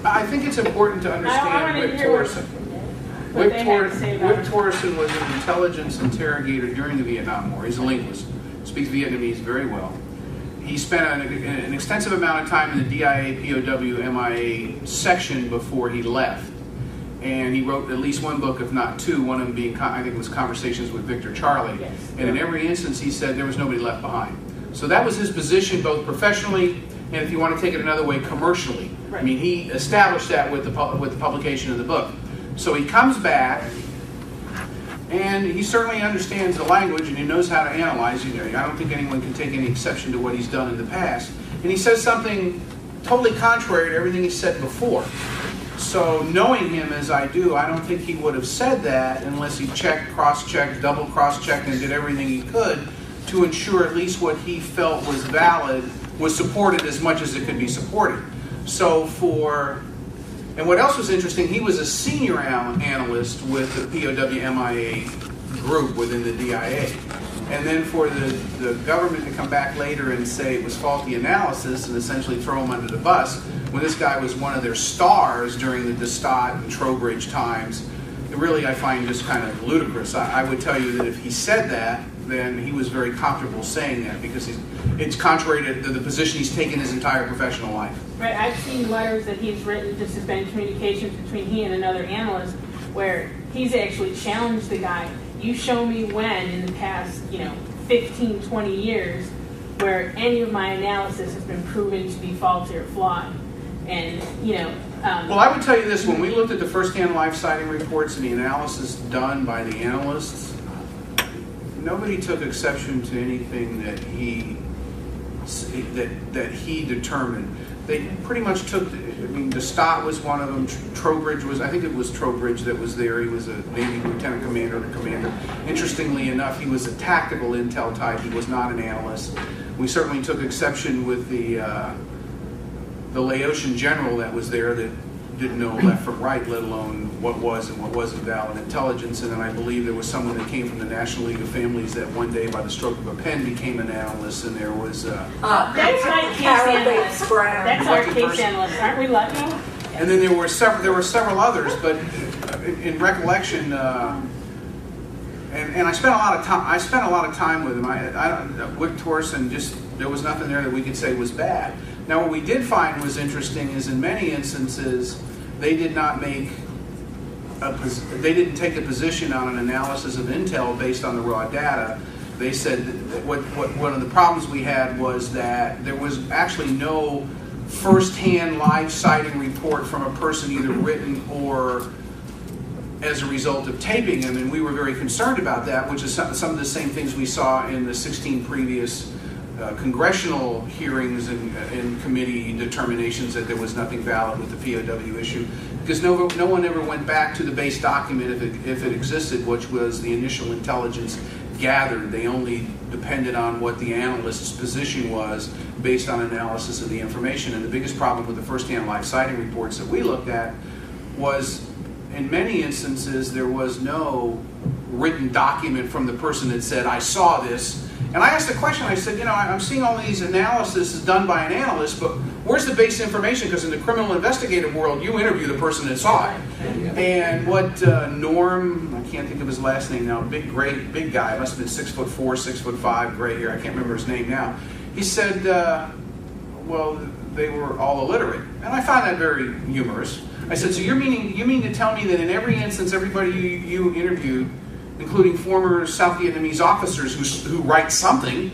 I think it's important to understand Wick Tourison. Wick Tourison was an intelligence interrogator during the Vietnam War. He's a linguist, speaks Vietnamese very well. He spent an extensive amount of time in the DIA, POW, MIA section before he left. And he wrote at least one book, if not two, one of them being, I think it was Conversations with Victor Charlie. Yes. And in every instance, he said there was nobody left behind. So that was his position, both professionally and, if you want to take it another way, commercially. Right. I mean, he established that with the publication of the book. So he comes back, and he certainly understands the language, and he knows how to analyze. You know, I don't think anyone can take any exception to what he's done in the past. And he says something totally contrary to everything he said before. So knowing him as I do, I don't think he would have said that unless he checked, cross-checked, double cross-checked, and did everything he could to ensure at least what he felt was valid was supported as much as it could be supported. So and what else was interesting, he was a senior analyst with the POW-MIA group within the DIA. And then for the government to come back later and say it was faulty analysis and essentially throw him under the bus, when this guy was one of their stars during the Destat and Trowbridge times, it really I find just kind of ludicrous. I would tell you that if he said that, then he was very comfortable saying that because it's contrary to the position he's taken his entire professional life. Right, I've seen letters that he's written to suspend communications between he and another analyst where he's actually challenged the guy. You show me when in the past, 15, 20 years where any of my analysis has been proven to be faulty or flawed. And, well, I would tell you this. When we looked at the first-hand life sighting reports and the analysis done by the analysts, nobody took exception to anything that he determined. They pretty much took, Destat was one of them, Trowbridge was, I think it was Trowbridge that was there. He was a Navy lieutenant commander or commander. Interestingly enough, he was a tactical intel type. He was not an analyst. We certainly took exception with the Laotian general that was there that didn't know left from right, let alone what was and what wasn't valid intelligence. And then I believe there was someone that came from the National League of Families that one day, by the stroke of a pen, became an analyst. And there was that's my case analyst. That's our case analyst. Aren't we lucky? And then there were several others, but in recollection, and I spent a lot of time. I spent a lot of time with him. Wick Tourison, there was nothing there that we could say was bad. Now, what we did find was interesting is in many instances they didn't take a position on an analysis of intel based on the raw data. They said that one of the problems we had was that there was actually no first-hand live sighting report from a person either written or as a result of taping them, and we were very concerned about that, which is some of the same things we saw in the 16 previous congressional hearings and committee determinations that there was nothing valid with the POW issue, because no one ever went back to the base document if it existed, which was the initial intelligence gathered. They only depended on what the analyst's position was based on analysis of the information. And the biggest problem with the first-hand live sighting reports that we looked at was, in many instances, there was no written document from the person that said, I saw this. And I asked the question, I said, I'm seeing all these analyses done by an analyst, but where's the base information? Because in the criminal investigative world, you interview the person that saw it. And what Norm, I can't think of his last name now, big guy, must have been 6'4", 6'5", gray hair, I can't remember his name now. He said, well, they were all illiterate. And I found that very humorous. I said, so you mean to tell me that in every instance, everybody you interviewed, including former South Vietnamese officers who write something,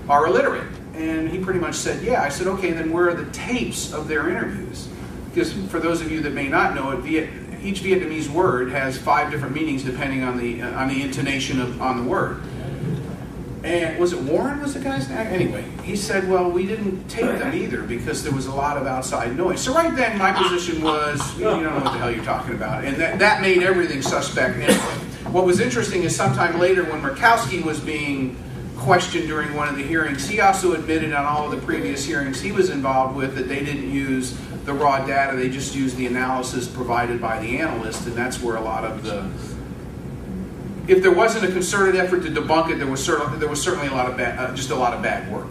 are illiterate? And he pretty much said, yeah. I said, okay, then where are the tapes of their interviews? Because for those of you that may not know it, each Vietnamese word has 5 different meanings depending on the intonation on the word. And was it Warren was the guy's name? Anyway, he said, well, we didn't tape them either because there was a lot of outside noise. So right then my position was, you don't know what the hell you're talking about. And that made everything suspect anyway. What was interesting is sometime later when Murkowski was being questioned during one of the hearings, he also admitted on all of the previous hearings he was involved with that they didn't use the raw data, they just used the analysis provided by the analyst, and that's where a lot of if there wasn't a concerted effort to debunk it, there was certainly a lot of bad work.